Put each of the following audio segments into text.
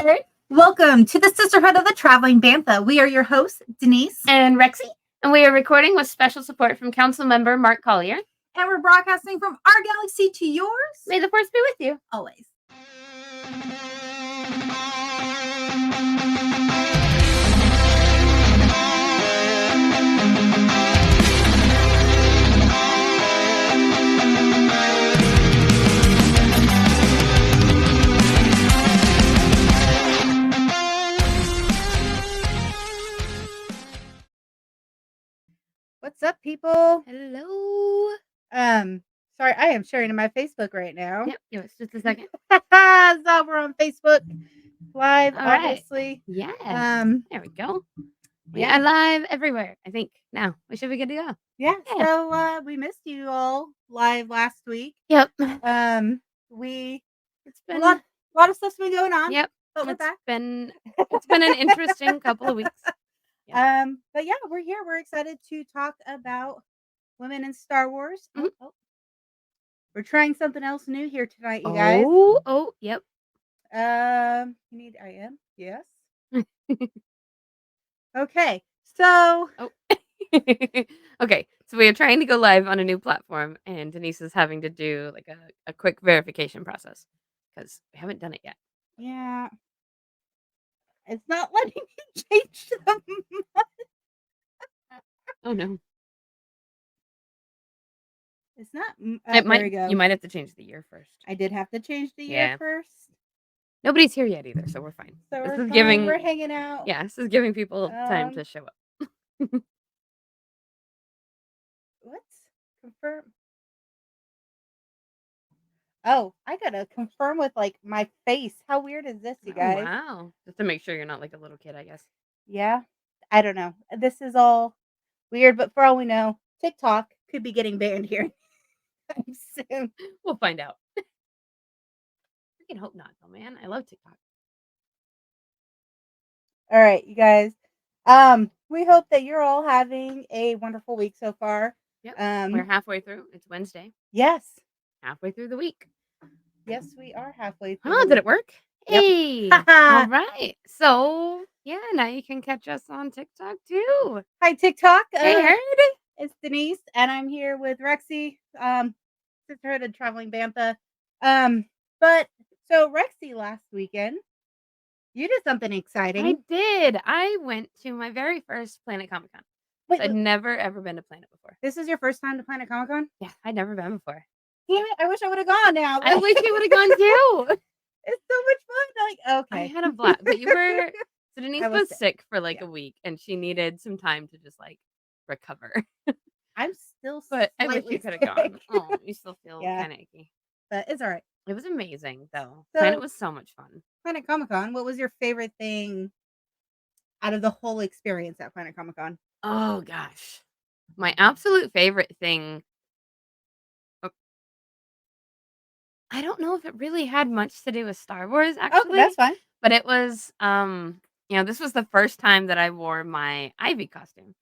there! Welcome to the Sisterhood of the Traveling Bantha. We are your hosts, Denise and Rexy, and we are recording with special support from Council Member Mark Collier. And we're broadcasting from our galaxy to yours. May the force be with you. Always. What's up, people? Hello. Sorry, I am sharing in my Facebook right now. Yep, give us just a second. So we're on Facebook Live, All right. obviously. Yeah. There we go. We Yeah. are live everywhere, I think. Now, we should be good to go. Yeah. So we missed you all live last week. Yep. It's been a lot of stuff's been going on. Yep. But we're back. It's been an interesting couple of weeks. Yep. But yeah, we're here. We're excited to talk about women in Star Wars. Mm-hmm. We're trying something else new here tonight, you guys. Oh, yep. You need IM? Yes. Okay. So okay. So we are trying to go live on a new platform, and Denise is having to do like a quick verification process because we haven't done it yet. Yeah. It's not letting me change the month. Oh no. It's not. There we go. You might have to change the year first. I did have to change the year first. Nobody's here yet either, so we're fine. So we're hanging out. Yeah, this is giving people time to show up. Let's confirm. Oh, I gotta confirm with like my face. How weird is this, you guys? Wow. Just to make sure you're not like a little kid, I guess. Yeah. I don't know. This is all weird, but for all we know, TikTok could be getting banned here soon. We'll find out. I can hope not, though, man. I love TikTok. All right, you guys. We hope that you're all having a wonderful week so far. Yep. We're halfway through. It's Wednesday. Yes. Halfway through the week. Yes, we are halfway through. Oh, did it work? Yep. Hey. All right. So, yeah, now you can catch us on TikTok too. Hi, TikTok. Hey, Heard. It's Denise, and I'm here with Rexy, Sisterhood of Traveling Bantha. But so Rexy last weekend, you did something exciting. I did. I went to my very first Planet Comic Con. I'd never ever been to Planet before. This is your first time to Planet Comic Con? Yeah, I'd never been before. Damn it! I wish I would have gone now. I wish you would have gone too. It's so much fun. Like, okay, I had a blast, but you were. So Denise was sick for like a week, and she needed some time to just like recover. I'm still, but I wish you could have gone. Oh, you still feel kind of icky, but it's all right. It was amazing though. Planet was so much fun. Planet Comic Con. What was your favorite thing out of the whole experience at Planet Comic Con? Oh gosh, my absolute favorite thing. I don't know if it really had much to do with Star Wars, actually. Oh, that's fine. But it was, this was the first time that I wore my Ivy costume,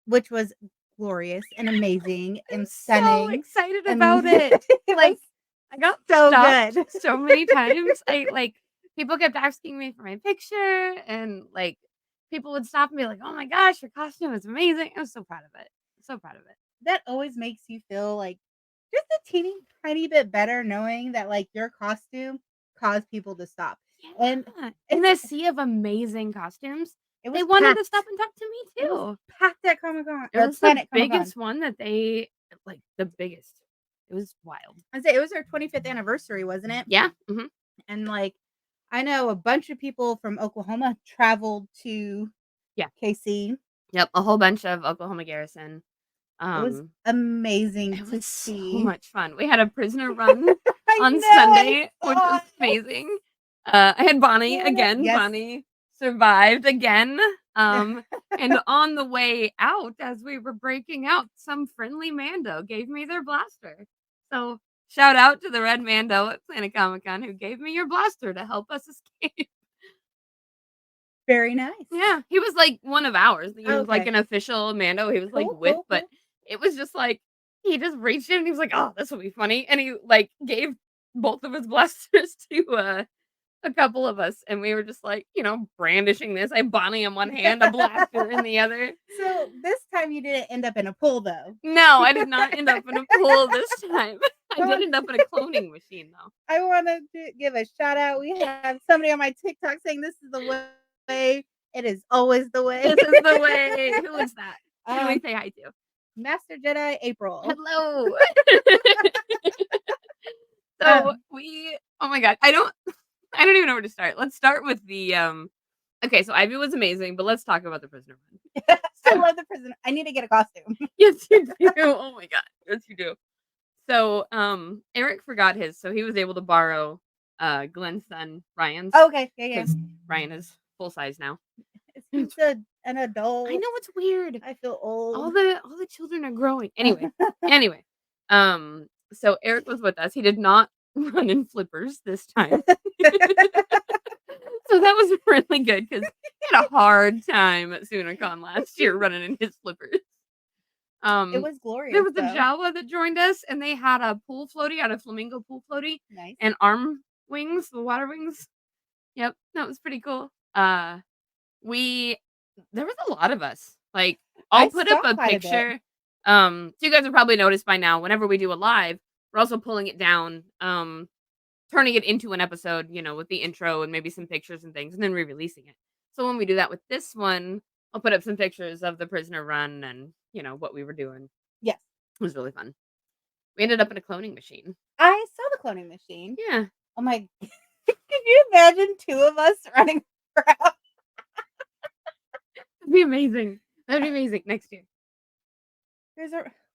which was glorious and amazing and stunning. So excited about it. Like, I got so good so many times. People kept asking me for my picture, and like people would stop and be like, "Oh my gosh, your costume is amazing!" I was so proud of it. So proud of it. That always makes you feel like just a teeny tiny bit better knowing that like your costume caused people to stop. Yeah. And in this sea of amazing costumes, they wanted to stop and talk to me too. It was packed at Comic-Con. It was the biggest one that they the biggest. It was wild. I'd say it was their 25th anniversary, wasn't it? Yeah. Mm-hmm. And like I know a bunch of people from Oklahoma traveled to KC. Yep, a whole bunch of Oklahoma Garrison. It was amazing to see. So much fun. We had a prisoner run on Sunday, which was amazing. I had Bonnie again. Yes. Bonnie survived again. And on the way out, as we were breaking out, some friendly Mando gave me their blaster. So shout out to the Red Mando at Planet Comic Con who gave me your blaster to help us escape. Very nice. Yeah, he was like one of ours. He was like an official Mando. He was cool, but it was just like he just reached in and he was like, "Oh, this will be funny," and he like gave both of his blasters to a couple of us, and we were just like, brandishing this. I have Bonnie in one hand, a blaster in the other. So, this time you didn't end up in a pool, though. No, I did not end up in a pool this time. I did end up in a cloning machine, though. I wanted to give a shout out. We have somebody on my TikTok saying, "This is the way. It is always the way." This is the way. Who is that? Who do we say hi to? Master Jedi April. Hello. So oh my god, I don't even know where to start. Let's start with the okay, so Ivy was amazing, but let's talk about the prisoner run. I love the prison. I need to get a costume. Yes, you do. Oh my god. Yes, you do. So, Eric forgot his, so he was able to borrow Glenn's son, Ryan's. Okay, yeah. Because Ryan is full size now. He's an adult. I know, it's weird. I feel old. All the children are growing. Anyway. So Eric was with us. He did not run in flippers this time. So that was really good because he had a hard time at SoonerCon last year running in his flippers. It was glorious. There was a Jawa that joined us, and they had a pool floaty, a flamingo pool floaty. Nice. And arm wings, the water wings. Yep, that was pretty cool. There was a lot of us. Like, I'll put up a picture. So you guys have probably noticed by now, whenever we do a live, we're also pulling it down, turning it into an episode, with the intro and maybe some pictures and things, and then re-releasing it. So when we do that with this one, I'll put up some pictures of the prisoner run and, what we were doing. Yes. It was really fun. We ended up in a cloning machine. I saw the cloning machine. Yeah. Oh my, can you imagine 2 of us running around? That'd be amazing. That'd be amazing next year.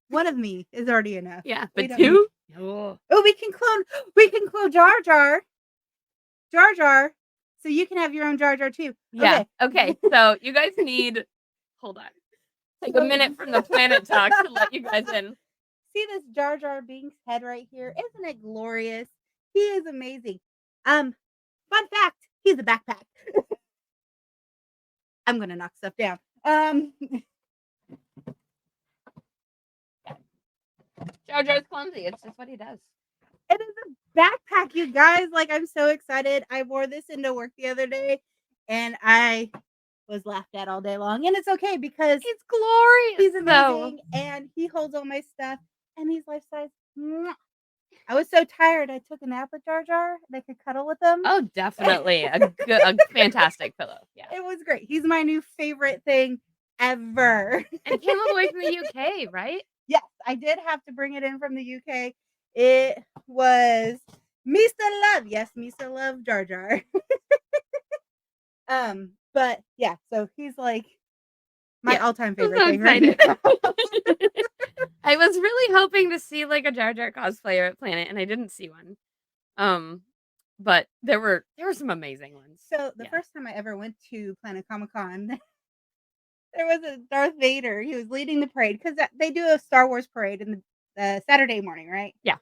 One of me is already enough. Yeah, but 2? Oh, we can clone Jar Jar. Jar Jar. So you can have your own Jar Jar too. Yeah. Okay. So you guys need hold on. Take a minute from the planet talk to let you guys in. See this Jar Jar Binks head right here? Isn't it glorious? He is amazing. Fun fact, he's a backpack. I'm gonna knock stuff down. Jar Jar's clumsy. It's just what he does. It is a backpack, you guys. Like, I'm so excited. I wore this into work the other day, and I was laughed at all day long. And it's okay because it's glorious. He's amazing, and he holds all my stuff, and he's life size. I was so tired. I took a nap with Jar Jar, and I could cuddle with him. Oh, definitely a fantastic pillow. Yeah, it was great. He's my new favorite thing ever. And it came all the way from the UK, right? Yes, I did have to bring it in from the UK. It was Mr. Love. Yes, Mr. Love Jar Jar. But yeah, so he's like my all-time favorite thing. Right? I was really hoping to see like a Jar Jar cosplayer at Planet, and I didn't see one. But there were some amazing ones. So the first time I ever went to Planet Comic-Con, there was a Darth Vader. He was leading the parade because they do a Star Wars parade in the Saturday morning, right? Yeah.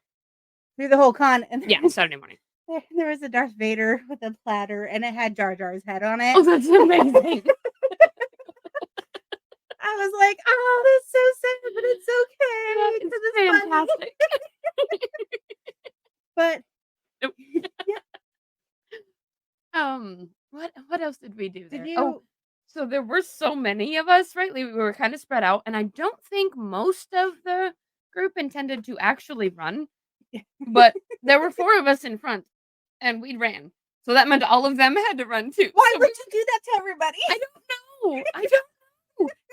Through the whole con. And Saturday morning. There was a Darth Vader with a platter, and it had Jar Jar's head on it. Oh, that's amazing. I was like, oh, that's so sad, but it's okay. Yeah, it's fantastic. But what else did we do there? So there were so many of us, right? We were kind of spread out, and I don't think most of the group intended to actually run, but there were 4 of us in front, and we ran. So that meant all of them had to run too. Why would you do that to everybody? I don't know.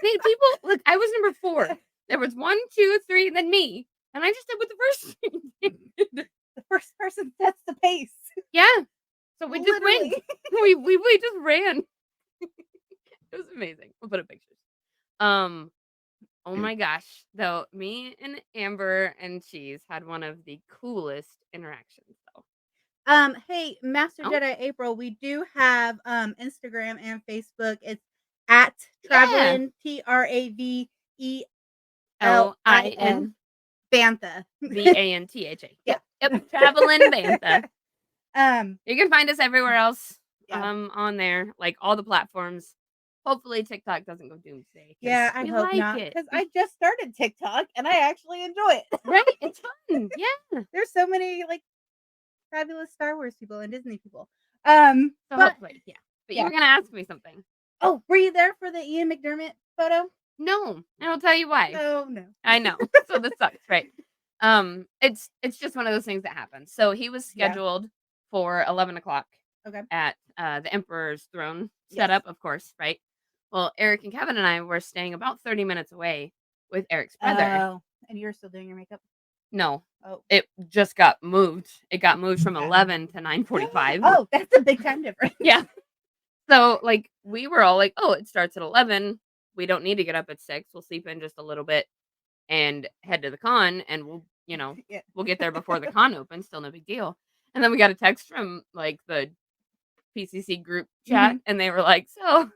People, look, I was number 4. There was 1, 2, 3, and then me, and I just did what the first did. The first person sets the pace. Yeah. So we just went. We just ran. It was amazing. We'll put up pictures. Oh my gosh. Though me and Amber and Cheese had one of the coolest interactions though. Hey, Master Jedi April, we do have Instagram and Facebook. It's at Travelin Travelin Bantha. Bantha. Yeah. Yep. Travelin Bantha. You can find us everywhere else. On there, like all the platforms. Hopefully TikTok doesn't go doomsday. Yeah, I hope not. Because I just started TikTok and I actually enjoy it. Right? It's fun. Yeah. There's so many like fabulous Star Wars people and Disney people. So But hopefully, yeah. But you yeah. were gonna ask me something. Oh, were you there for the Ian McDermott photo? No, and I'll tell you why. Oh, no. I know. So this sucks, right? It's just one of those things that happens. So he was Yeah. scheduled for 11 o'clock Okay. at the Emperor's throne Yes. setup, of course, right? Well, Eric and Kevin and I were staying about 30 minutes away with Eric's brother. Oh, and you're still doing your makeup? No, Oh. it just got moved. It got moved from 11 to 9:45. Oh, that's a big time difference. Yeah. So, like, we were all like, "Oh, it starts at 11. We don't need to get up at 6. We'll sleep in just a little bit and head to the con, and Yeah. we'll get there before the con opens, still no big deal." And then we got a text from, like, the PCC group chat, Mhm. and they were like, "So,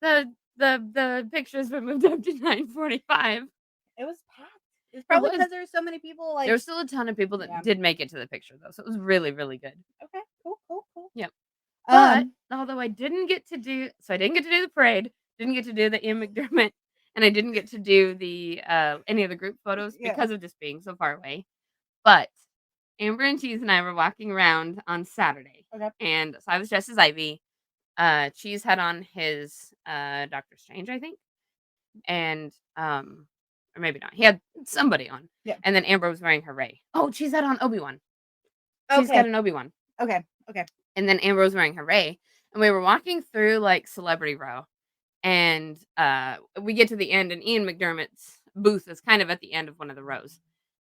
the pictures were moved up to 9:45." It was packed. It's It probably was. because there's so many people, There like. was still a ton of people that Yeah. did make it to the picture, though, so it was really, really good. Okay, cool, cool, cool. Yep. But, Um, although I didn't get to do so I didn't get to do the parade, didn't get to do the Ian McDermott, and I didn't get to do the, any of the group photos yeah. because of just being so far away. But Amber and Cheese and I were walking around on Saturday, Okay. and so I was dressed as Ivy. Cheese had on his, Doctor Strange, I think, and, or maybe not. He had somebody on, Yeah. and then Amber was wearing her Rey. Oh, Cheese had on Obi-Wan. Cheese got Okay. an Obi-Wan. Okay. Okay. And then Amber was wearing her Rey, and we were walking through, like, Celebrity Row, and, we get to the end, and Ian McDermott's booth is kind of at the end of one of the rows,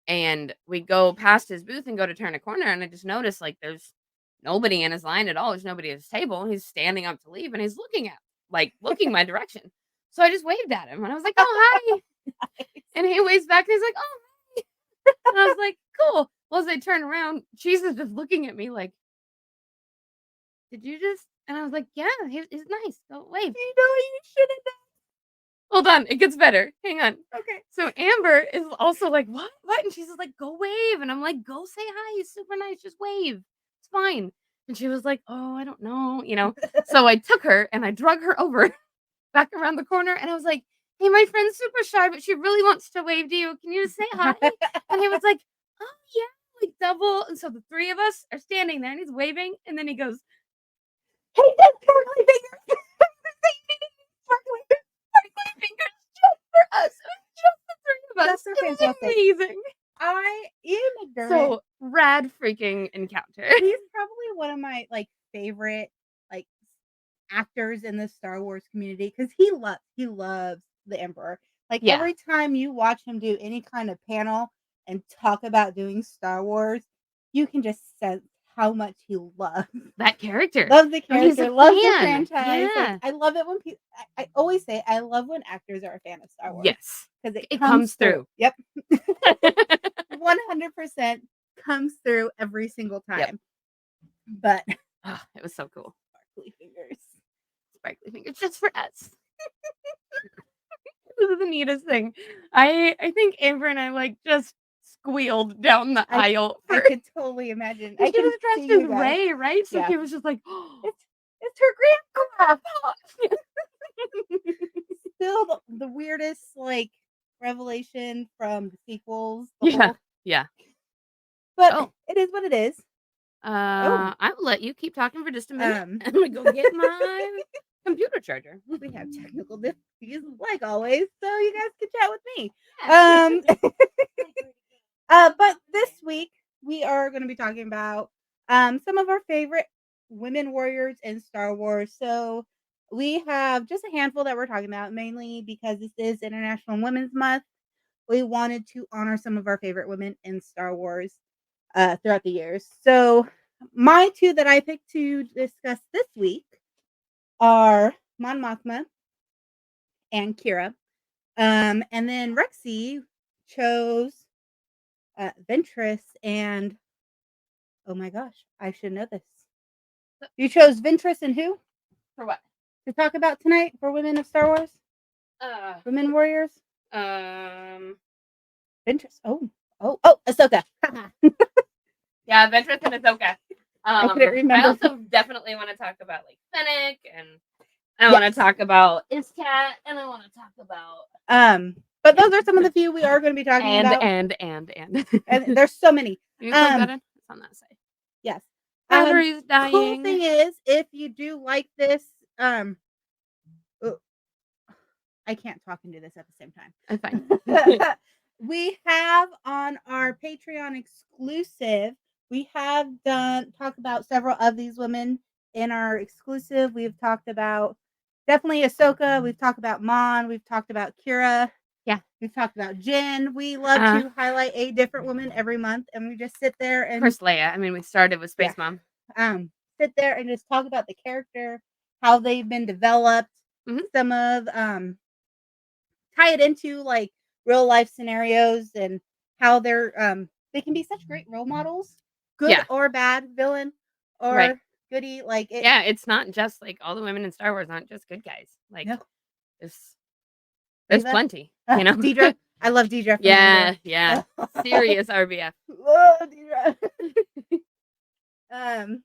and we go past his booth and go to turn a corner, and I just noticed, like, there's nobody in his line at all, there's nobody at his table, and he's standing up to leave, and he's looking my direction. So I just waved at him, and I was like, "Oh, hi," and he waves back, and he's like, "Oh, hi," and I was like, "Cool." Well, as I turn around, Cheese is just looking at me like, "Did you just," and I was like, "Yeah, he's nice. Go wave." You know you should have done. Hold on, it gets better. Hang on. Okay. So Amber is also like, "What? What?" And she's just like, "Go wave." And I'm like, "Go say hi. He's super nice. Just wave. It's fine." And she was like, "Oh, I don't know." So I took her and I drug her over back around the corner and I was like, "Hey, my friend's super shy, but she really wants to wave to you. Can you just say hi?" And he was like, "Oh, yeah," like double. And so the three of us are standing there and he's waving. And then he goes, Hey, that's sparkly fingers. "Sparkly fingers just for us. It was just the three of us." That's so It was fantastic. amazing. Ian McDermott, So, rad freaking encounter. he's probably one of my, like, favorite, like, actors in the Star Wars community because he loves the Emperor. Like, Yeah, every time you watch him do any kind of panel and talk about doing Star Wars, you can just sense how much he loves that character. loves the I mean, he's character, a loves the fan. franchise. Like, Yeah. I love it when people. I always say I love when actors are a fan of Star Wars Yes. because it It comes comes through. through. Yep. 100% comes through every single Yep. time. But Oh, it was so cool. sparkly fingers. Sparkly fingers just for us. This is the neatest thing. I think Amber and I, like, just squealed down the I aisle I for could totally imagine. and I she can was see dressed you as guys. Rey, right? So Yeah. he was just like, "Oh, It's her grandpa. yeah." Still the weirdest, like, revelation from the sequels, the Yeah. whole Yeah. but Oh, it is what it is. Oh, I will let you keep talking for just a minute. um I'm gonna go get my computer charger. we have technical difficulties like always, so you guys can chat with me. Yeah. Um, but this week we are going to be talking about some of our favorite women warriors in Star Wars. So we have just a handful that we're talking about, mainly because this is International Women's Month. We wanted to honor some of our favorite women in Star Wars throughout the years. So my two that I picked to discuss this week are Mon Mothma and Kira. And then Rexy chose Ventress and oh my gosh, I should know this. You chose Ventress and who For what? to talk about tonight for Women of Star Wars? Uh, Women Warriors? um, Ventress. Oh, Ahsoka. yeah, Ventress and Ahsoka. I couldn't I remember. also definitely want to talk about like Fennec, and I want to Yes. talk about Iscat, and I want to talk about But those are some of the few we are going to be talking about. and And there's so many. Can you plug that in? It's on that side. Yes. battery's Cool dying. thing is, if you do like this, oh, I can't talk and do this at the same That's fine. time. We have on our Patreon exclusive, we have done talk about several of these women in our exclusive. We've talked about definitely Ahsoka. We've talked about Mon. We've talked about Kira. Yeah. We've talked about Jen. We love to highlight a different woman every month, and we just sit there Of and course, Leia. I mean, we started with Space Mom. sit there and just talk about the character, how they've been developed, Mhm. some of tie it into like real life scenarios and how they can be such great role models, good Yeah. or bad, villain Right. or goody. Like it. Yeah, it's not just like all the women in Star Wars aren't just good guys. Like No, there's there's Reva, plenty, you know? Deidre. I love Deidre from Yeah, Andor. yeah. Serious RBF. Love Deidre. um,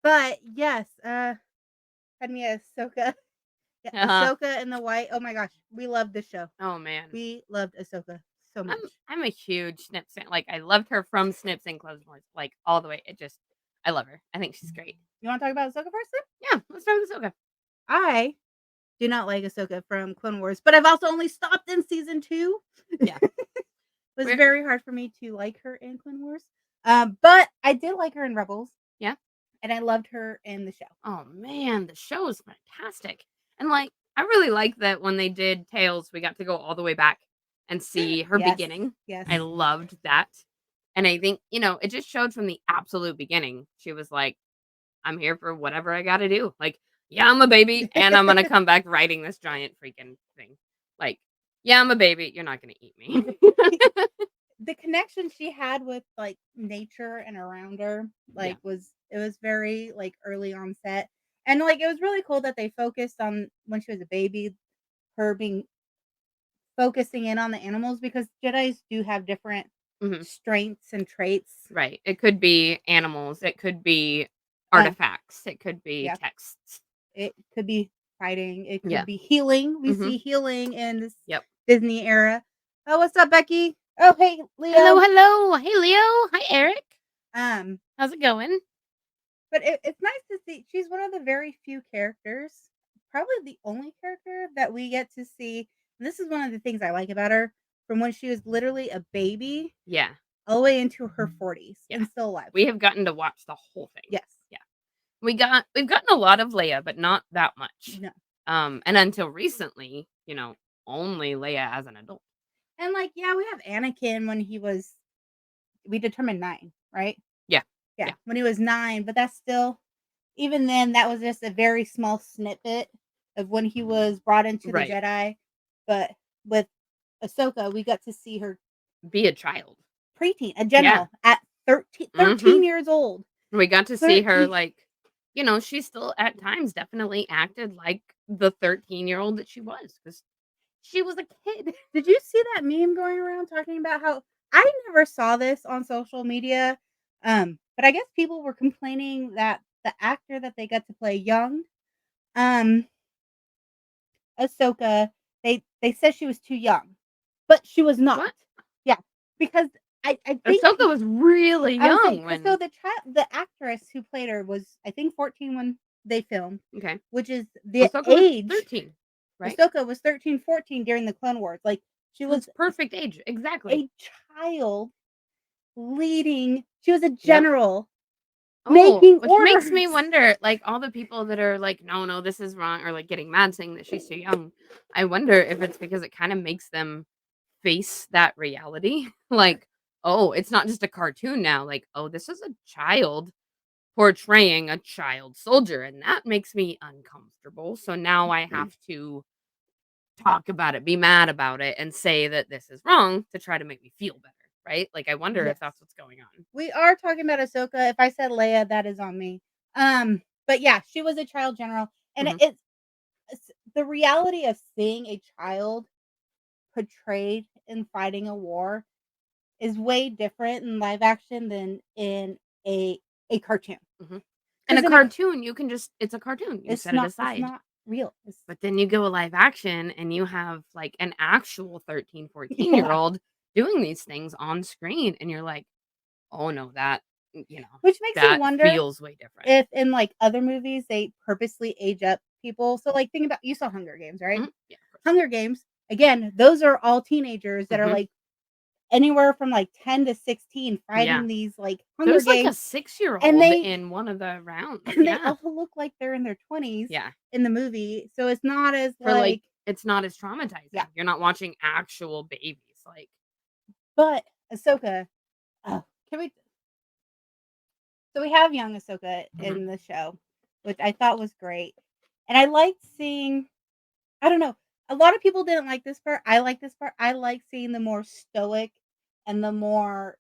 but yes, had me Ahsoka. Yeah, Uh-huh. Ahsoka and the White. Oh my gosh, we loved this show. Oh, man. We loved Ahsoka so I'm much. I'm a huge Snips fan. Like, I loved her from Snips and Clone Wars, like, all the way. I love her. I think she's great. You want to talk about Ahsoka first? Then? Yeah, let's start with Ahsoka. I do not like Ahsoka from Clone Wars, but I've also only stopped in season 2. Yeah. It was We're very hard for me to like her in Clone Wars. But I did like her in Rebels, Yeah. and I loved her in the show. Oh, man, the show is fantastic. And, like, I really like that when they did Tales, we got to go all the way back and see her Yes, beginning. yes. I loved that. And I think, it just showed from the absolute beginning. She was like, I'm here for whatever I gotta do. Like, yeah, I'm a baby, and I'm gonna come back riding this giant freaking thing. Like, yeah, I'm a baby. You're not gonna eat me. The connection she had with like nature and around her, Yeah. like was very like early onset. And like it was really cool that they focused on when she was a baby, her being focusing in on the animals because Jedis do have different Mhm. strengths and traits. Right. It could be animals. It could be Uh, artifacts. It could be yeah, texts. it could be fighting, it could Yeah. be healing. We Mhm. see healing in this Yep. Disney era. Oh, what's up, Becky? Oh, hey, Hello, Leo. hello. Hey, Leo. Hi, Eric. Um, How's it going? but it's nice to see. She's one of the very few characters, probably the only character that we get to see. And this is one of the things I like about her from when she was literally a baby Yeah. all the way into her 40s Yeah. and still alive. We have gotten to watch the whole thing. Yes. Yeah. We've gotten a lot of Leia, but not that much. No. And until recently, only Leia as an adult. And like, yeah, we have Anakin when he was we determined 9, right? Yeah. Yeah, Yeah. when he was 9, but that's still even then that was just a very small snippet of when he was brought into the Right. Jedi. But with Ahsoka, we got to see her Be a child. preteen, a Yeah. general at 13, Mhm. 13 years old. We got to see her 13. like, she still at times definitely acted like the 13-year-old that she was cuz she was a kid. Did you see that meme going around talking about how I never saw this on social media, but I guess people were complaining that the actor that they got to play young, um, Ahsoka, they said she was too young, but she was not. What? Yeah, because I think Ahsoka was really I was saying young so when the actress who played her was I think 14 when they filmed, Okay. which is the Ahsoka was age 13, right? Ahsoka was 13, 14 during the Clone Wars. Like she That's was perfect age. Exactly. a child leading. She was a Yep. general Oh, making which makes me orders. wonder, like, all the people that are like, "No, no, this is wrong," or, like, getting mad saying that she's too young. I wonder if it's because it kinda makes them face that reality. Like, "Oh, it's not just a cartoon now." Like, "Oh, this is a child portraying a child soldier," and that makes me uncomfortable. So now I have to talk about it, be mad about it, and say that this is wrong to try to make me feel better, right? Like, I wonder Yes, if that's what's going on. we are talking about Ahsoka. If I said Leia, that is on me. But yeah, she was a child general, and Mhm. it's the reality of seeing a child portrayed in fighting a war is way different in live action than in a cartoon. Mhm. In a Because in a cartoon, you can just it's a cartoon, you set it it's aside. not real. It's But then you go live action and you have, like, an actual 13, 14 year yeah. old doing these things on screen, and you're like, "Oh, no, that you know, Which makes me that wonder feels way different. if in, like, other movies, they purposely age up people. So, like, think about you saw Hunger Games, right? Mhm. Yeah, of course. Hunger Games, again, those are all teenagers that are, Mhm. like, anywhere from, like, 10 to 16 Yeah. fighting these, like, Hunger There's, like, a Games, and 6-year-old they in one of the rounds. and they Yeah. all look like they're in their 20s Yeah. in the movie, so it's not as, For, like like it's not as yeah, traumatizing. You're not watching actual babies, like but Ahsoka oh, can we so we have young Ahsoka Mhm. in the show, which I thought was great, and I liked seeing I don't know, a lot of people didn't like this part, I like this part, I like seeing the more stoic and the more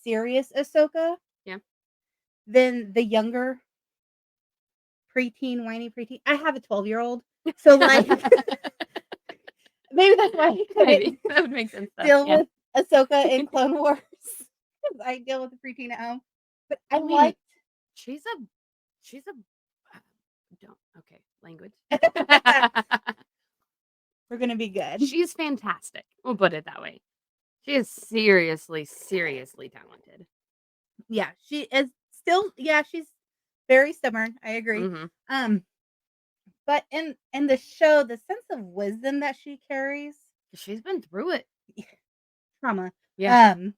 serious Ahsoka Yeah. than the younger preteen, whiny preteen. I have a 12-year-old, so, like, maybe that's why I Maybe. couldn't That would make sense though. deal Yeah. with Ahsoka in Clone Wars, 'cause I deal with the preteen at home, but I I mean, liked she's a she's a don't okay, language. we're gonna be good. She's fantastic. We'll put it that way. She is seriously, seriously talented. Yeah, she is still yeah, she's very stubborn, I agree, Mhm. um, but in the show, the sense of wisdom that she carries She's been through it. trauma, Yeah. um,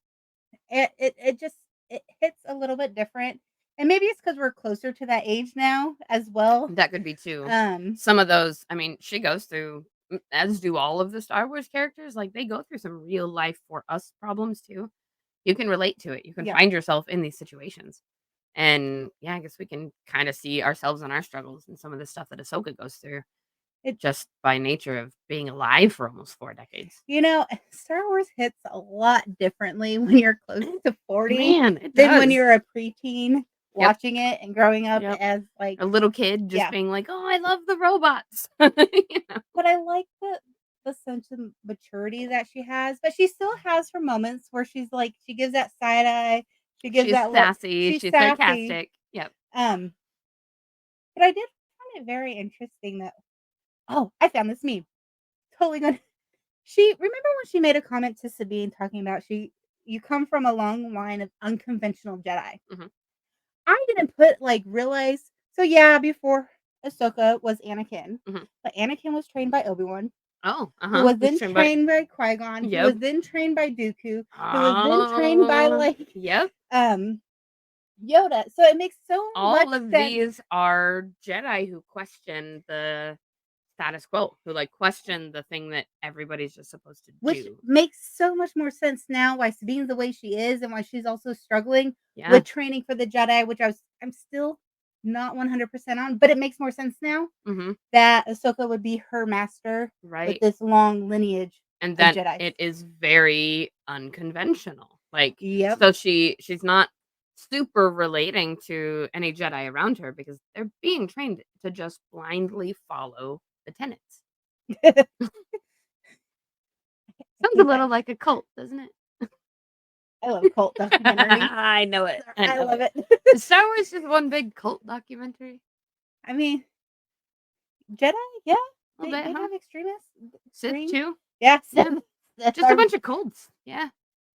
it just it hits a little bit different, and maybe it's because 'cause we're closer to that age now as well, That could be too. um Some of those I mean, she goes through as do all of the Star Wars characters, like, they go through some real life for us problems too. You can relate to it. You can yeah, find yourself in these situations. And, yeah, I guess we can kinda see ourselves and our struggles and some of the stuff that Ahsoka goes through it just by nature of being alive for almost 4 decades. you know, Star Wars hits a lot differently when you're close to 40 Man, it than when does. you're a preteen Yep, watching it and growing up yep. as, like A little kid just yeah, being like, "Oh, I love the robots." You know? but I like the sense of maturity that she has, but she still has her moments where she's, like she gives that side eye, she gives She's that look sassy, she's she's sassy, sarcastic. Yep. um, but I did find it very interesting that oh, I found this meme. Totally gonna she remember when she made a comment to Sabine talking about "You come from a long line of unconventional Jedi." Mhm, I didn't put, like, realize so, yeah, before Ahsoka was Anakin, mhm. but Anakin was trained by Obi-Wan, Oh, who uh-huh. was Who's then trained by trained by Qui-Gon, who was Yep. then trained by Dooku, who was then trained by, Oh, like, yep. um, Yoda, so it makes so much All of sense. these are Jedi who question the status quo, who, like, question the thing that everybody's just supposed to Which do. makes so much more sense now why Sabine's the way she is and why she's also struggling Yeah. with training for the Jedi, which I'm still not 100% on, but it makes more sense now Mhm. that Ahsoka would be her master with Right. this long lineage And of then Jedis. it is very unconventional. Like, Yep. so she's not super relating to any Jedi around her because they're being trained to just blindly follow the tenets. I Sounds a hate that. little like a cult, doesn't it? I love cult documentaries. I know it. I I know love it. it. Is Star Wars just one big cult documentary? I mean, Jedi, yeah, A little bit, they huh? have extremists, Sith extreme. too? Yes, Yeah. that's Just a our bunch of cults. Yeah.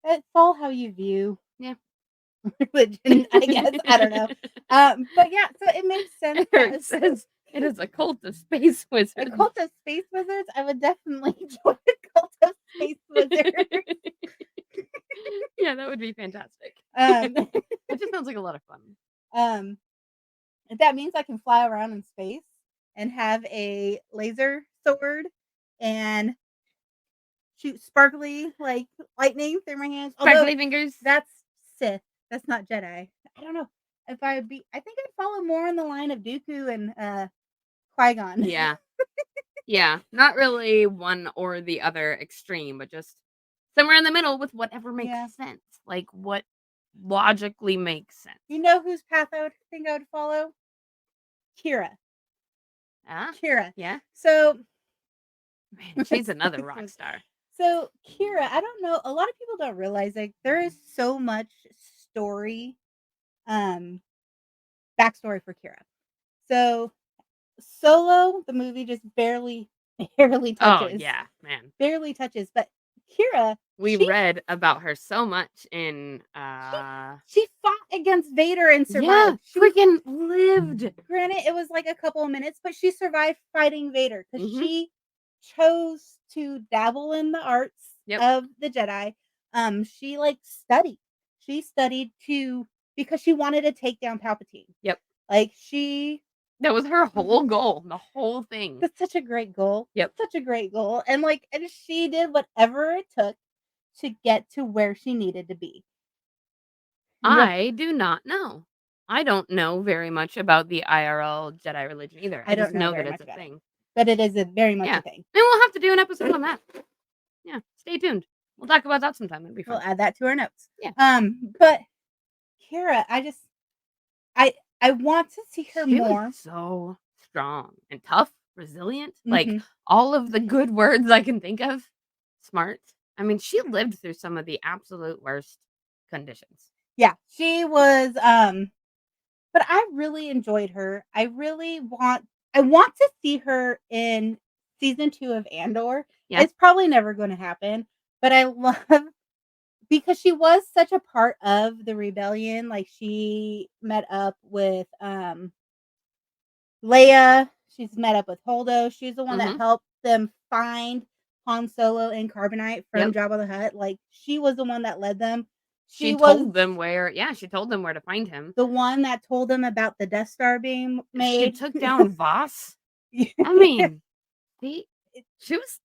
it's all how you view Yeah. religion, I guess, I don't know. But yeah, so it makes sense that Eric says it is a cult of space a wizards. cult of space wizards, I would definitely join a cult of space wizards. Yeah, that would be fantastic. Um, That just sounds like a lot of fun. um, if that means I can fly around in space and have a laser sword and shoot sparkly, like, lightning through my hands, although Sparkly fingers. that's Sith, that's not Jedi. I don't know. If I be I think I'd follow more in the line of Dooku and, Qui-Gon. Yeah. Yeah. Not really one or the other extreme, but just somewhere in the middle with whatever makes Yeah. sense. Like what logically makes sense. You know whose path I would think I would follow? Kira. Ah, Kira. yeah. So Man, she's another rock star. so Kira, I don't know, a lot of people don't realize, like, there is so much story, um, backstory for Kira. So, Solo, the movie just barely Oh touches, yeah, man. barely touches, but Kira, We she read about her so much in, she she fought against Vader and yeah, survived. She freaking lived. Granted, it was like a couple of minutes, but she survived fighting Vader because Mhm. she chose to dabble in the arts Yep, of the Jedi. She like studied. She studied to because she wanted to take down Palpatine. yep. Like she That was her whole goal, the whole thing. That's such a great goal. Yep. Such a great goal. And she did whatever it took to get to where she needed to be. And you're I do not know. I don't know very much about the IRL Jedi religion either. I I just don't know know that very it's much a about it, thing. but it is a very much Yeah. a And thing. we'll have to do an episode on that. Yeah, stay tuned. We'll talk about that sometime, it'd be We'll fun. add that to our notes. Yeah. But Kira, I I want to see her She was more. so strong and tough, resilient, like, Mhm. all of the good words I can think of. Smart. I mean, she lived through some of the absolute worst conditions. Yeah, she was, but I really enjoyed her. I want to see her in season 2 of Andor. Yeah. It's probably never gonna happen, but I love because she was such a part of the rebellion, like, she met up with, Leia, she's met up with Holdo, she's the one that Mhm. helped them find Han Solo and Carbonite from Yep. Jabba the Hutt, like, she was the one that led them. She She was told them where yeah, she told them where to find him. the one that told them about the Death Star being She made. took down Voss. I mean, she she was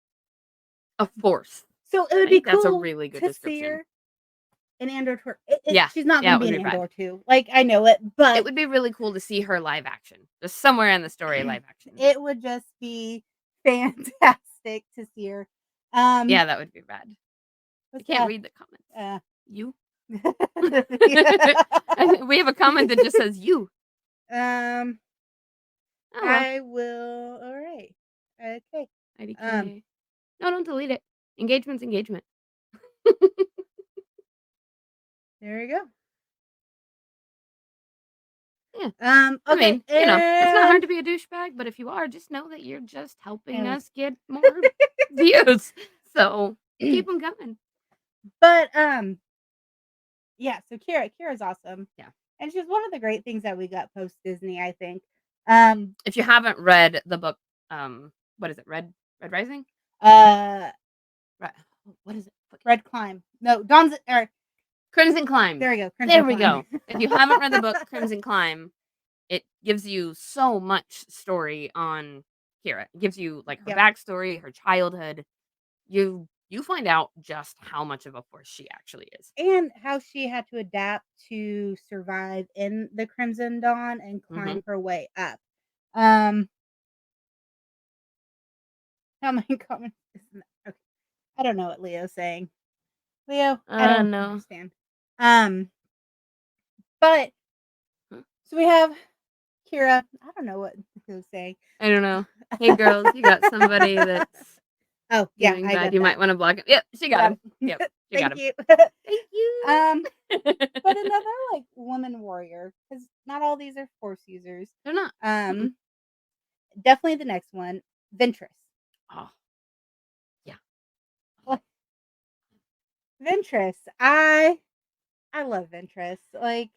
a force. So, it would I be think that's a cool really good to see description. her in Andor tour Yeah. she's not Yeah, gonna it be would in be rad. Andor 2, like, I know it, It but would be really cool to see her live action. Just somewhere in the story live action. it would just be fantastic to see her. Um, Yeah, that would be rad. I what's can't read the comments. uh You? yeah. We have a comment that just says you. Um, Oh well. I will alright. Okay. Um, IDK. No, don't delete it. Engagement's engagement. there you go. Yeah. I Okay, mean, it's not hard and to be a douchebag, but if you are, just know that you're just helping and us get more views. So keep them coming. but, yeah, so Kira's awesome, Yeah. and she's one of the great things that we got post Disney, I think. Um, If you haven't read the book, what is it? Red Rising? uh, Right. What is it? Red Climb. No, Dawn's or Crimson Climb. there we go, There Crimson we Climb. go. If you haven't read the book Crimson Climb, it gives you so much story on Kira. It gives you like her Yep, backstory, her childhood. You find out just how much of a force she actually is. and how she had to adapt to survive in the Crimson Dawn and Mhm. climb her way up. Um, how many comments isn't that okay, I don't know what Leo's saying. Leo, I don't No. understand. Um, but Huh. so we have Kira. I don't know what he was saying. I don't know. Hey girls, you got somebody that's Oh, yeah, doing I bad. got You that. might want to block him. Yep, she got Got him. it. Yep, she got Thank him. you. Thank you. Um, but another, like, woman warrior, because not all these are Force users. They're not. Mm-mm. Um, definitely the next one, Ventress. Oh, yeah. Like, Ventress, I love Ventress. Like,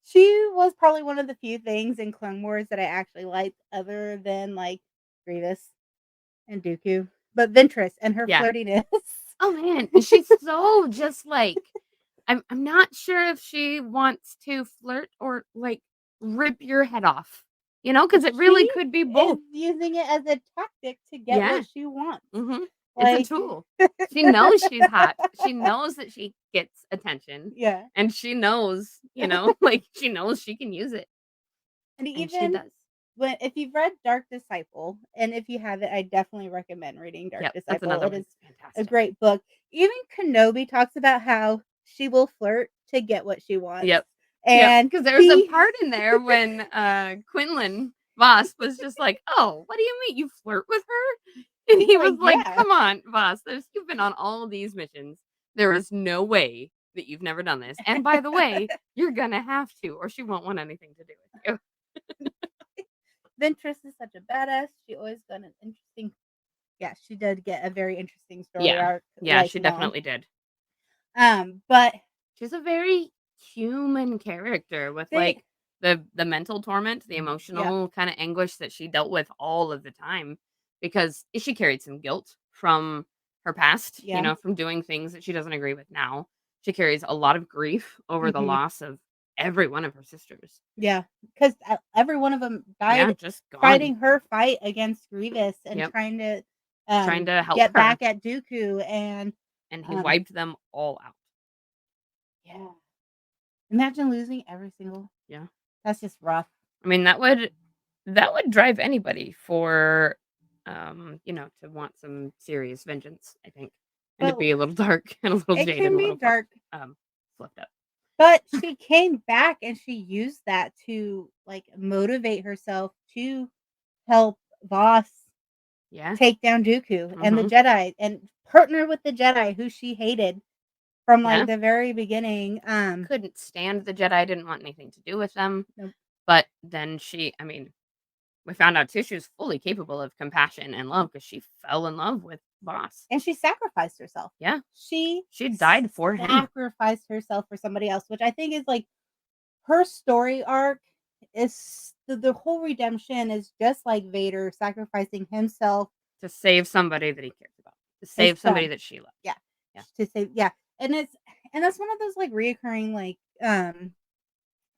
she was probably one of the few things in Clone Wars that I actually liked other than, like, Grievous and Dooku, but Ventress and her Yeah. flirtiness. Oh man, and she's so just like I'm not sure if she wants to flirt or like rip your head off. Because it She really could be is both. using it as a tactic to get Yeah. what she wants. Mhm. It's a Like tool. She knows she's hot. She knows that she gets attention, yeah. and she knows, like, she knows she can use it, And and she even does. when if you've read Dark Disciple, and if you haven't, I definitely recommend reading Dark Yep, that's Disciple. another It one. is It's a fantastic. great book. Even Kenobi talks about how she will flirt to get what she wants. Yep. Yep. And Because there was a he part in there when, Quinlan Voss was just like, "Oh, what do you mean? You flirt with her?" And he's he like, was like, "Yeah." "Come on, Voss, you've been on all these missions. There is no way that you've never done this, and by the way, you're gonna have to, or she won't want anything to do with you." Ventress is such a badass. She always got an interesting Yeah, she did get a very interesting story Yeah. arc, Yeah, she lifelong. definitely did. But She's a very human character with, they like, the mental torment, the yeah, emotional kinda anguish that she dealt with all of the time because she carried some guilt from her past, yeah, from doing things that she doesn't agree with now. She carries a lot of grief over the mhm, loss of every one of her sisters. yeah, 'cause, every one of them Yeah, died just gone. fighting her fight against Grievous and Yep. trying to, Trying to help get her, back at Dooku and, and he um wiped them all out. yeah. Imagine losing every single Yeah. that's just rough. I mean, that would drive anybody for, to want some serious vengeance, I think, and to But be a little dark and a little it jaded, can a be little dark, flipped up. but she came back and she used that to, like, motivate herself to help Voss Yeah. take down Dooku and the Mhm. Jedi and partner with the Jedi who she hated from, like, Yeah. the very beginning, Couldn't stand the Jedi, didn't want anything to do with them, nope, but then we found out too she was fully capable of compassion and love because she fell in love with Boss. and she sacrificed herself. Yeah. She She died for him. sacrificed herself for somebody else, which I think is, like, her story arc is the whole redemption is just like Vader sacrificing himself. To save somebody that he cares about, to His save somebody son. that she loves. Yeah. Yeah. To save yeah, and that's one of those, like, reoccurring, like,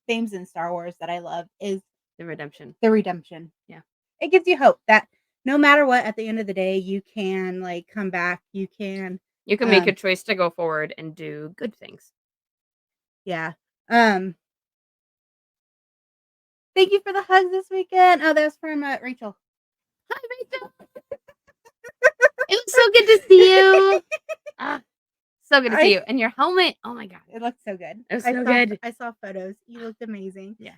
themes in Star Wars that I love is The redemption. the redemption. Yeah. It gives you hope that no matter what, at the end of the day, you can, like, come back, you can, You can make a um choice to go forward and do good things. yeah. Um, Thank you for the hugs this weekend. Oh, that was from, Rachel. Hi, Rachel. It was so good to see you. Ah, so good to see I you. And your helmet, oh my god, It looked so good. it was so good. I saw photos. You looked amazing. Yeah.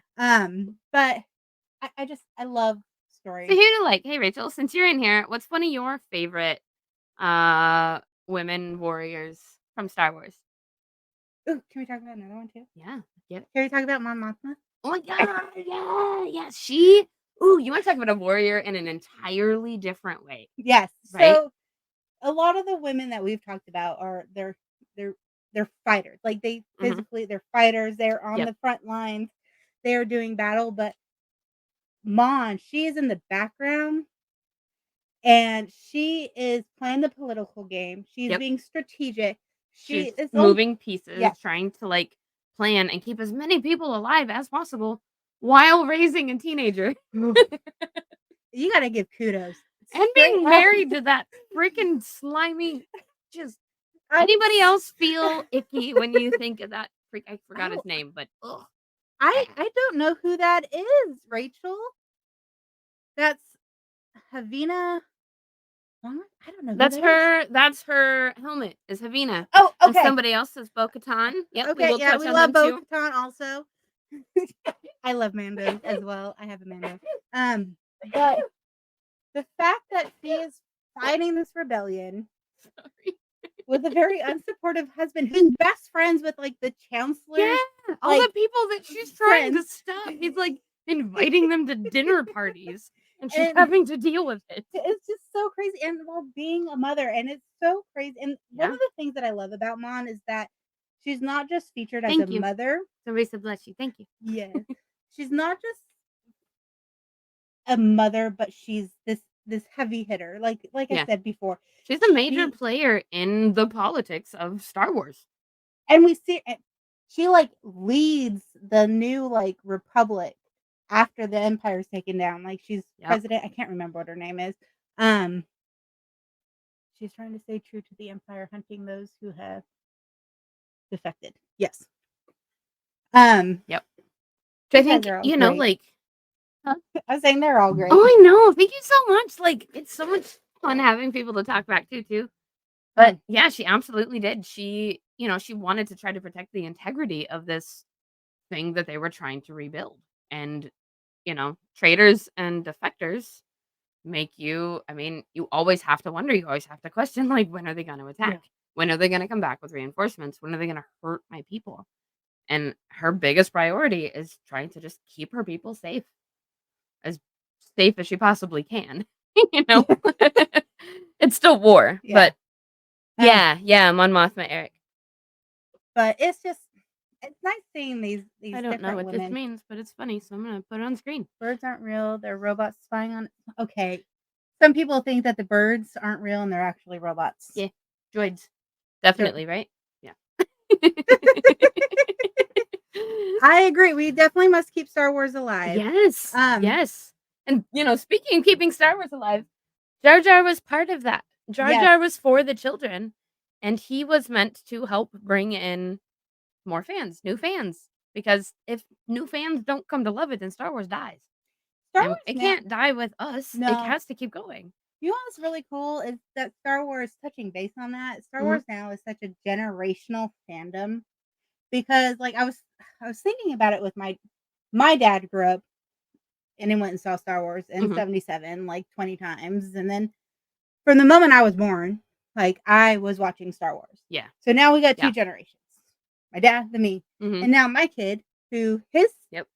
But I love So stories. here to like, hey Rachel, since you're in here, what's one of your favorite uh women warriors from Star Wars? Ooh, can we talk about another one too? Yeah. Get it. Can we talk about Mon Mothma? Oh my god, yeah, yeah. You want to talk about a warrior in an entirely different way, Yes. right? So a lot of the women that we've talked about are they're they're fighters. Like Mm-hmm. they're fighters. They're on Yep. the front lines. They are doing battle. But Mon, she is in the background and she is playing the political game. She's Yep. being strategic. She She's is on moving pieces, yes. trying to, like, plan and keep as many people alive as possible while raising a teenager You gotta give kudos. and Straight being up. married to that freaking slimy just I'm anybody s else feel icky when you think of that freak I forgot his Oh, name, but ugh. I don't know who that is, Rachel. That's Havina Long I don't know who that is. That's her helmet is Havina, Oh, and okay. somebody else is Bo-Katan. Yep, we Okay, will yeah, touch we on love them too. Bo-Katan also. I love Mando as well. I have a Mando. But the fact that she is fighting this rebellion Sorry. with a very unsupportive husband who's best friends with, like, the Yeah, chancellor's, all like, the people that she's trying to friends. stop. He's, like, inviting them to dinner parties, and she's And having to deal with it. it's just so crazy, and while being a mother, and it's so crazy, and one Yeah. of the things that I love about Mon is that she's not just featured as a Thank you. mother. Somebody said bless you. Thank you. Yes. She's not just a mother, but she's this heavy hitter, like I Yeah. said before. She's a major She player in the politics of Star Wars. and we see and she, like, leads the new, like, republic after the empire's taken down, like, she's Yep. president I can't remember what her name is. Um, she's trying to stay true to the empire, hunting those who have defected. Yes. Um, Yep. Which I these guys think, are all great. like Huh? I was saying they're all great. Oh, I know. Thank you so much. Like, it's so much fun having people to talk back to too. But Mm, yeah, she absolutely did. She wanted to try to protect the integrity of this thing that they were trying to rebuild. And, traitors and defectors make you you always have to wonder, you always have to question, like, when are they gonna yeah. attack? When are they gonna come back with reinforcements? When are they gonna hurt my people? And her biggest priority is trying to just keep her people as safe as she possibly can, you know? It's still war, Yeah. but Um, yeah, Mon Mothma, Eric. but it's nice seeing I these don't know different what this women. means, but it's funny, so I'm gonna put it on screen. Birds aren't real, they're robots spying on. Okay. Some people think that the birds aren't real and they're actually robots. Yeah, droids. Sure. Definitely, right? Yeah. I agree. We definitely must keep Star Wars alive. Yes, Um, yes. And, speaking of keeping Star Wars alive, Jar Jar was part of that. Jar yes. Jar was for the children, and he was meant to help bring in more fans, new fans, because if new fans don't come to love it, then Star Wars dies, Star and Wars it now can't die with us. It no. has to keep going. You know what's really cool is that Star Wars touching base on that. Star Mhm, Wars now is such a generational fandom because like I was thinking about it with my dad grew up and he went and saw Star Wars in mhm. 77 like 20 times and then from the moment I was born, like I was watching Star Wars. Yeah, So now we got yeah. two generations. My dad, then me, Mhm. and now my kid who his Yep.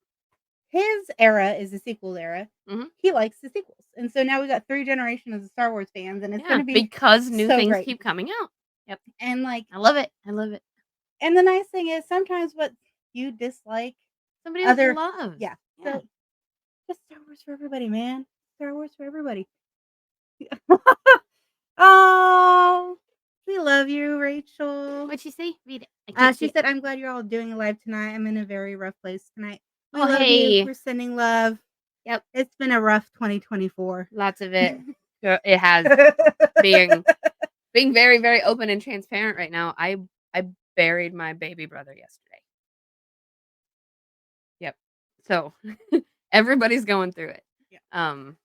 era is the sequel era. Mhm. He likes the sequels. And so now we got 3 generations of Star Wars fans and it's going Yeah, to be because new so things great. keep coming out. Yep. And like I love it. I love it. and the nice thing is sometimes what you dislike Somebody else other loves. yeah. Yeah. So just Star Wars for everybody, man. Star Wars for everybody. Oh, we love you, Rachel. What'd she say? Read it. I can't see She it. said, "I'm glad you're all doing a live tonight. I'm in a very rough place tonight. We Oh, love you. hey. We're sending love. Yep. It's been a rough 2024." Lots of it. Girl, it has. Being very, very open and transparent right now. I buried my baby brother yesterday. Yep. So everybody's going through it. Yeah. Um,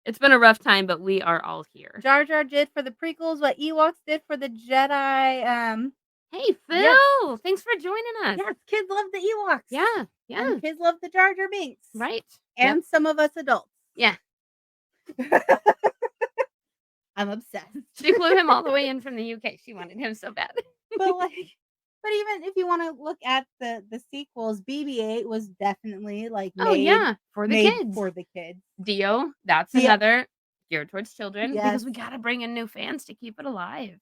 it's been a rough time, but we are all here. Jar Jar did for the prequels what Ewoks did for the Jedi. Hey, Yes, Phil. Thanks for joining us. yes, kids love the Ewoks, Yeah. and Yeah. kids love the Jar Jar Binks, Right. Yep. and some of us adults. Yeah. I'm obsessed. She flew him all the way in from the UK. She wanted him so bad. But like, but even if you want to look at the sequels, BB-8 was definitely like Oh, yeah, for the made kids. for the kids. Dio, that's Yeah, another geared towards children yes, because we gotta bring in new fans to keep it alive.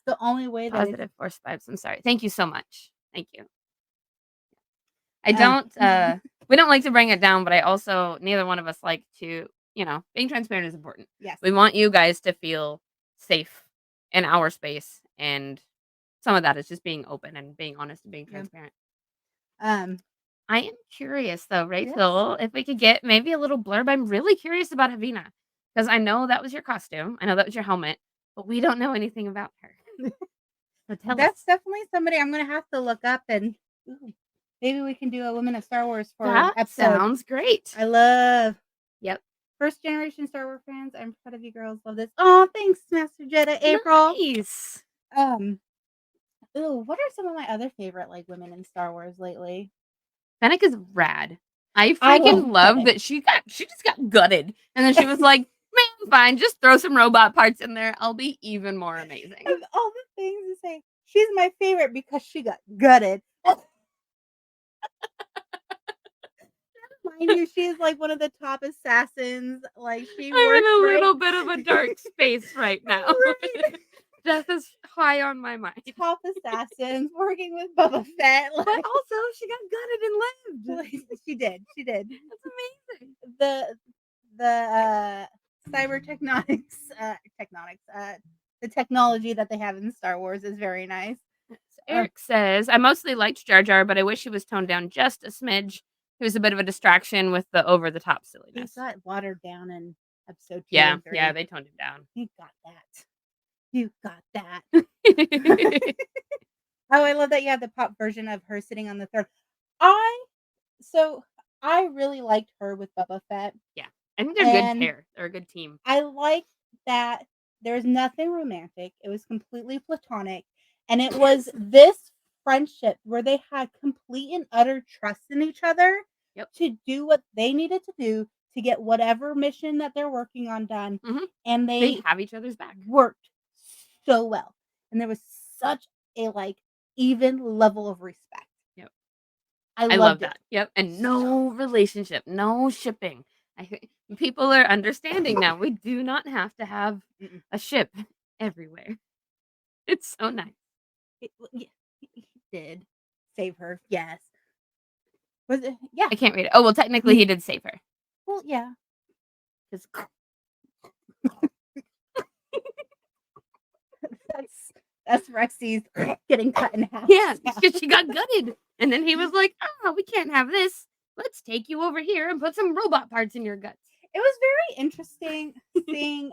the only way that it's Positive force vibes, I'm sorry. Thank you so much. Thank you. I uh, don't, we don't like to bring it down, but I also neither one of us like to, being transparent is important. yes, We want you guys to feel safe in our space, and some of that is just being open and being honest and being yeah. transparent. Um, I am curious though, yes. Rachel, if we could get maybe a little blurb. I'm really curious about Havina because I know that was your costume. I know that was your helmet, but we don't know anything about her. So tell That's us. definitely somebody I'm gonna have to look up and ooh, maybe we can do a Women of Star Wars for That episode. sounds great. I love Yep. first generation Star Wars fans. I'm proud of you girls. Love this. Oh, thanks, Master Jedi April. Nice. Um, ooh, what are some of my other favorite like women in Star Wars lately? Fennec is rad. I I love freaking love Fennec. that she just got gutted. And then she was like, man, fine, just throw some robot parts in there. I'll be even more amazing. Of all the things to say, she's my favorite because she got gutted. Mind you, she's like one of the top assassins. Like she I'm in works a right. little bit of a dark space right now. Right. Death is high on my mind. Top assassins working with Boba Fett. But Like, also, she got gutted and lived. like, she did. She did. That's amazing. The cyber technonics, the technology that they have in Star Wars is very nice. So Uh, Eric says, I mostly liked Jar Jar, but I wish he was toned down just a smidge. He was a bit of a distraction with the over the top he silliness. got watered down in episode 2 Yeah, and yeah, 3. they toned him down. You got that. You got that. Oh, I love that you have the pop version of her sitting on the throne. I so I really liked her with Boba Fett, Yeah, I think they're a good and pair. They're a good team. I like that there's nothing romantic. It was completely platonic, and it was this friendship where they had complete and utter trust in each other Yep. to do what they needed to do to get whatever mission that they're working on done, Hmm. and They they have each other's back. worked so well, and there was such a, like, even level of respect. Yep. I I love loved it. that. Yep. And So no relationship, no shipping. I think people are understanding now. We do not have to have a ship everywhere. It's so nice. Yeah, he did save her. Yes. Was it? Yeah. I can't read it. Oh, well, technically he did save her. Well, yeah. 'Cause that's Rexy's getting cut in half. yeah, because she got gutted. And then he was like, "Oh, we can't have this. Let's take you over here and put some robot parts in your guts." It was very interesting seeing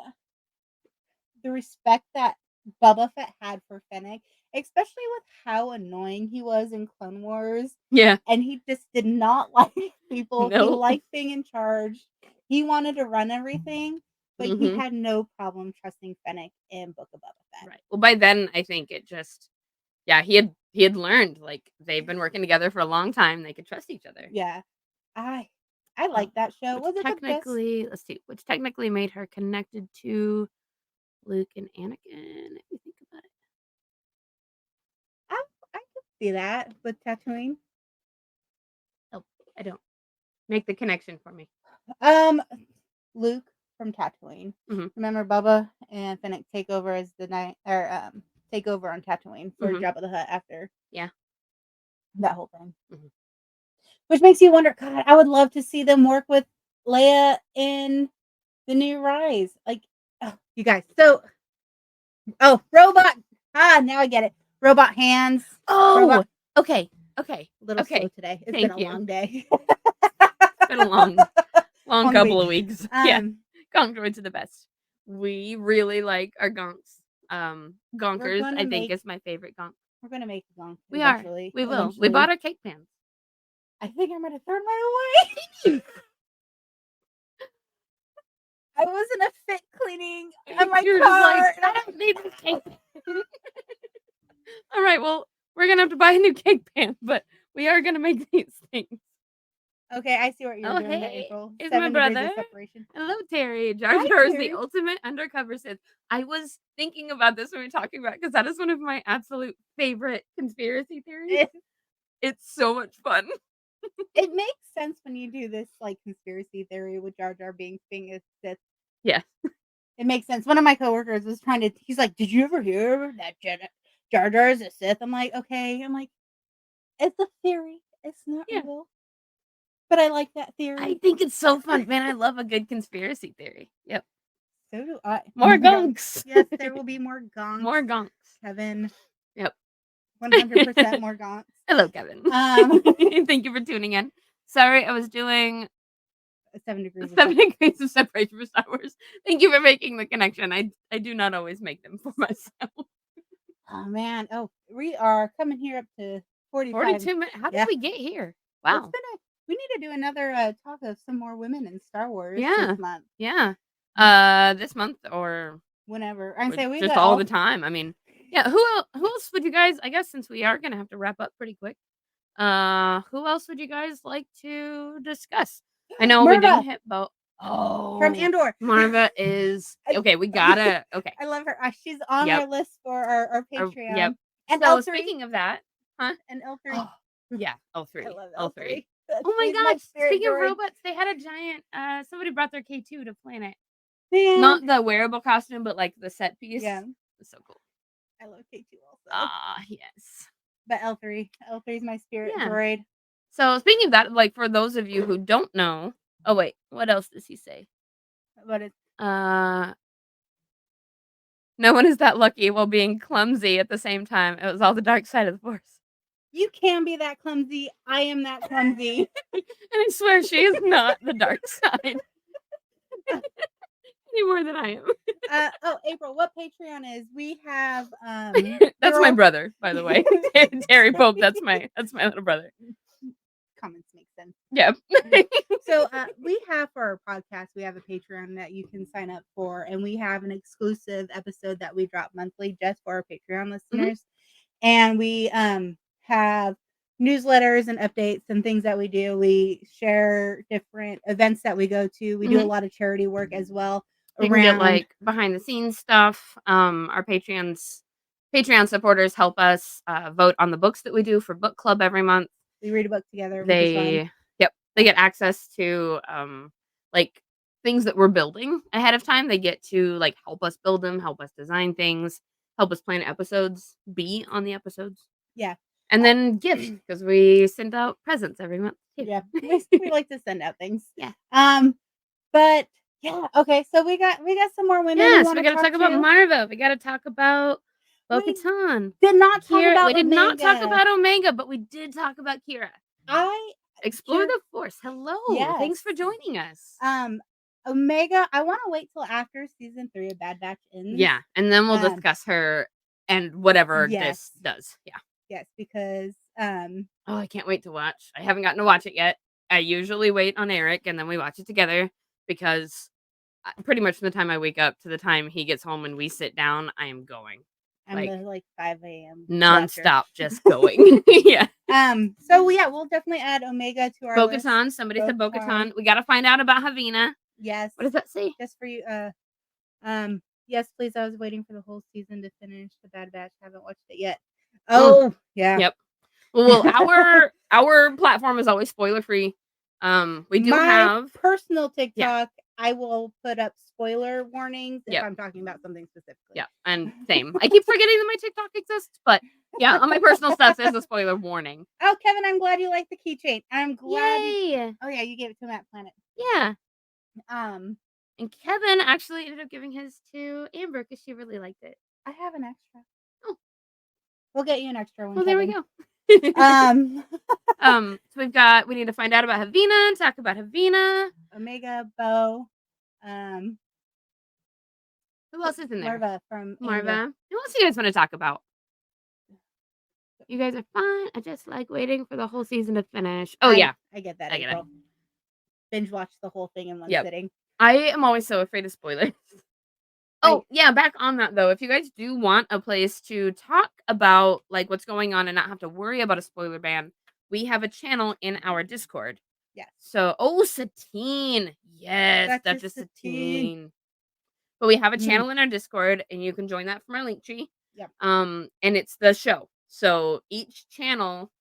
the respect that Boba Fett had for Fennec, especially with how annoying he was in Clone Wars. Yeah. And he just did not like people. He No. liked being in charge. He wanted to run everything, but he had no problem trusting Fennec in Book of Boba Fett. Right. Well, by then I think it just he had learned, like, they've been working together for a long time. They could trust each other. Yeah. I like that show. Was it technically, let's see, which technically made her connected to Luke and Anakin, if you think about it. I could see that with Tatooine. Oh, I don't. Make the connection for me. Luke from Tatooine. Mhm. Remember Bubba and Fennec take over as the night or take over on Tatooine for Jabba the Hutt after that whole thing. Which makes you wonder, God, I would love to see them work with Leia in the New Rise. Like, oh, you guys. So, robot. Now I get it. Robot hands. Oh, robot. Okay. A little slow today. It's been a long day. It's been a long couple of weeks. Gonk droids are the best. We really like our gonks. Gonkers, I think, is my favorite gonk. We're gonna make gonk. We eventually. We will. We bought our cake pans. I think I'm gonna throw mine away. I was in a fit cleaning in my You're car. Just like, I don't need this cake pan. All right, well, we're gonna have to buy a new cake pan, but we are gonna make these things. Okay, I see what you're doing there, April. It's my brother. Hello, Terry. Jar Jar is the ultimate undercover Sith. I was thinking about this when we were talking about because that is one of my absolute favorite conspiracy theories. It's so much fun. It makes sense when you do this like conspiracy theory with Jar Jar being a Sith. Yeah. It makes sense. One of my coworkers was he's like, "Did you ever hear that Jar Jar is a Sith?" I'm like, "Okay." I'm like, "It's a theory. It's not real." But I like that theory. I think it's so fun, man. I love a good conspiracy theory. Yep. So do I. More gonks. Yes, there will be more gonks. More gonks. Kevin. Yep. 100% more gonks. Hello, Kevin. Thank you for tuning in. Sorry, I was doing 7 degrees of separation for Star Wars. Thank you for making the connection. I do not always make them for myself. Oh man. Oh, we are coming here up to 42 minutes. How did we get here? Wow. We need to do another talk of some more women in Star Wars this month. Yeah. This month or whenever. I say we just all the time. I mean, yeah. Who else would you guys? I guess since we are gonna have to wrap up pretty quick. Who else would you guys like to discuss? I know we didn't hit both. Oh, from Andor. Marva is okay. We gotta. Okay, I love her. She's on our list for our Patreon. Yep. And so L3. Speaking of that, huh? And L3. Yeah, L3. I love L3. Oh my gosh! Speaking of robots, they had a giant. Somebody brought their K2 to Planet. Man. Not the wearable costume, but like the set piece. Yeah, it's so cool. I love K2 also. Yes. But L3 is my spirit droid. So speaking of that, like for those of you who don't know, oh wait, what else does he say? What is? No one is that lucky while being clumsy at the same time. It was all the dark side of the Force. You can be that clumsy. I am that clumsy. And I swear she is not the dark side. Any more than I am. April, what Patreon is? We have that's my brother, by the way. Terry Pope, that's my little brother. Comments make sense. Yeah. So we have for our podcast, we have a Patreon that you can sign up for, and we have an exclusive episode that we drop monthly just for our Patreon listeners. And we have newsletters and updates and things that we do. We share different events that we go to. We do a lot of charity work as well. You can get like behind the scenes stuff. Our Patreon supporters help us vote on the books that we do for book club every month. We read a book together. They get access to like, things that we're building ahead of time. They get to, like, help us build them, help us design things, help us plan episodes, be on the episodes. Yeah. And then gifts, because we send out presents every month too. Yeah. We like to send out things. Yeah. But yeah, okay, so we got some more women we Yes, we wanna gotta talk talk about to. Marva. We gotta talk about We Bo-Katan. did not talk Kira, we about did not talk Omega. about Omega, but we did talk about Kira. I Explore sure the Force. Hello. yes. Thanks for joining us. Omega, I wanna wait till after season 3 of Bad Batch ends. Yeah, and then we'll discuss her and whatever Yes. this does. Yeah. Yes, because, Oh, I can't wait to watch. I haven't gotten to watch it yet. I usually wait on Eric and then we watch it together because pretty much from the time I wake up to the time he gets home and we sit down, I am going. I'm Like, the, like, 5 AM watcher. nonstop, just going. Yeah. So, yeah, we'll definitely add Omega to our list. Bo-Katan. Somebody said Bo-Katan. Bo-Katan. We gotta find out about Havina. Yes. What does that say? Just for you, yes, please, I was waiting for the whole season to finish The Bad Batch, haven't watched it yet. Oh, yeah. Yep. Well, our platform is always spoiler free. We do have personal TikTok. I will put up spoiler warnings if Yep. I'm talking about something specifically. Yeah, and same. I keep forgetting that my TikTok exists, but yeah, on my personal stuff there's a spoiler warning. Oh, Kevin, I'm glad you like the keychain. I'm glad. Yay! Oh yeah, you gave it to Matt Planet. Yeah. And Kevin actually ended up giving his to Amber because she really liked it. I have an extra. Oh. We'll get you an extra one. Well, Kevin. there we go. So we need to find out about Havina, talk about Havina. Omega, Bo. Who else is in there? Marva from Marva. Angel. Who else do you guys want to talk about? You guys are fine. I just like waiting for the whole season to finish. Oh, yeah. I get that, I get April. Binge watch the whole thing in one Yep. sitting. I am always so afraid of spoilers. Oh, yeah, back on that, though. If you guys do want a place to talk about, like, what's going on and not have to worry about a spoiler ban, we have a channel in our Discord. Yes. So, Satine. Yes, Duchess Satine. But we have a channel in our Discord, and you can join that from our link tree. Yep. And it's the show. So each channel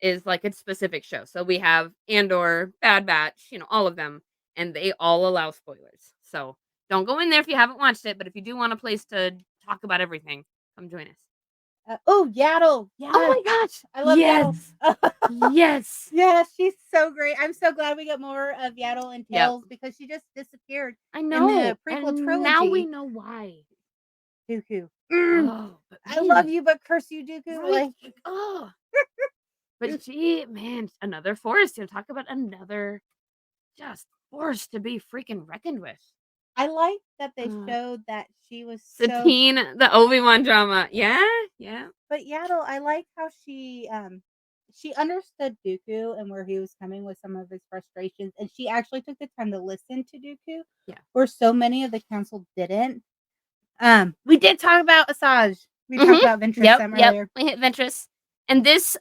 is like a specific show. So we have Andor, Bad Batch, all of them, and they all allow spoilers. So don't go in there if you haven't watched it, but if you do want a place to talk about everything, come join us. Yaddle. Yeah. Oh my gosh. I love Yaddle. Yes. Yeah, she's so great. I'm so glad we get more of Yaddle and Tales because she just disappeared. I know. In the prequel trilogy. Now we know why. Dooku. Oh, I love you, but curse you, Dooku. Right? Oh. But another force. Talk about another just force to be freaking reckoned with. I like that they showed that she was Satine, the Obi-Wan drama. Yeah. But Yaddle, I like how she understood Dooku and where he was coming with some of his frustrations, and she actually took the time to listen to Dooku. Yeah. Where so many of the council didn't. We did talk about Asajj. We talked about Ventress earlier. Yep. We hit Ventress. And this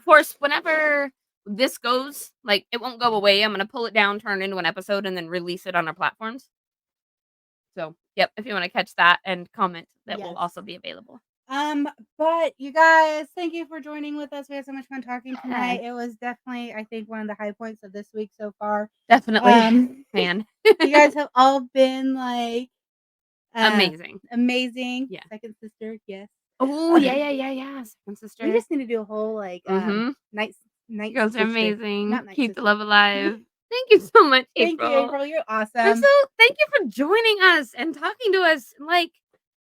force, whenever this goes, like, it won't go away. I'm gonna pull it down, turn it into an episode, and then release it on our platforms. So, yep, if you want to catch that and comment, that will also be available. But you guys, thank you for joining with us. We had so much fun talking tonight. It was definitely, I think, one of the high points of this week so far. Definitely, man. You guys have all been like amazing. Yeah. Second sister, yes. Oh yeah. Second sister. We just need to do a whole night. Girls sister. are amazing. Not night Keep sister. the love alive. Thank you so much, April. Thank you, April. You're awesome. And so thank you for joining us and talking to us. Like,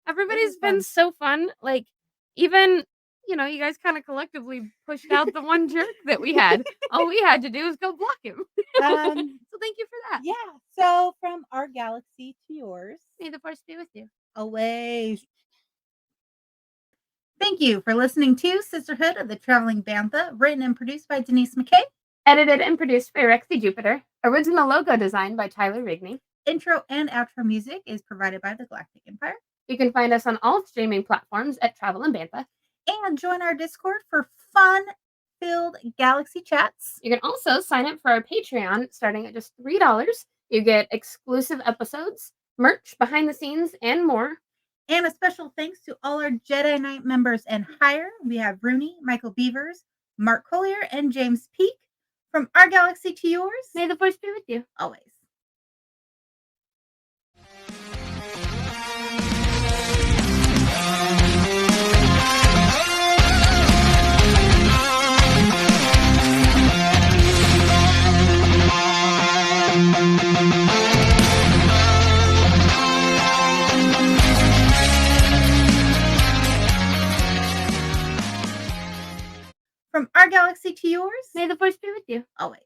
everybody's been so fun. Like, even, you guys kind of collectively pushed out the one jerk that we had. All we had to do was go block him. So thank you for that. Yeah. So from our galaxy to yours. May the force be with you. Always. Thank you for listening to Sisterhood of the Traveling Bantha, written and produced by Denise McKay. Edited and produced by Rexy Jupiter. Original logo designed by Tyler Rigney. Intro and outro music is provided by the Galactic Empire. You can find us on all streaming platforms at Travel and Bantha. And join our Discord for fun-filled galaxy chats. You can also sign up for our Patreon starting at just $3. You get exclusive episodes, merch, behind the scenes, and more. And a special thanks to all our Jedi Knight members and higher. We have Rooney, Michael Beavers, Mark Collier, and James Peak. From our galaxy to yours, May the force be with you. always. From our galaxy to yours, May the force be with you. always.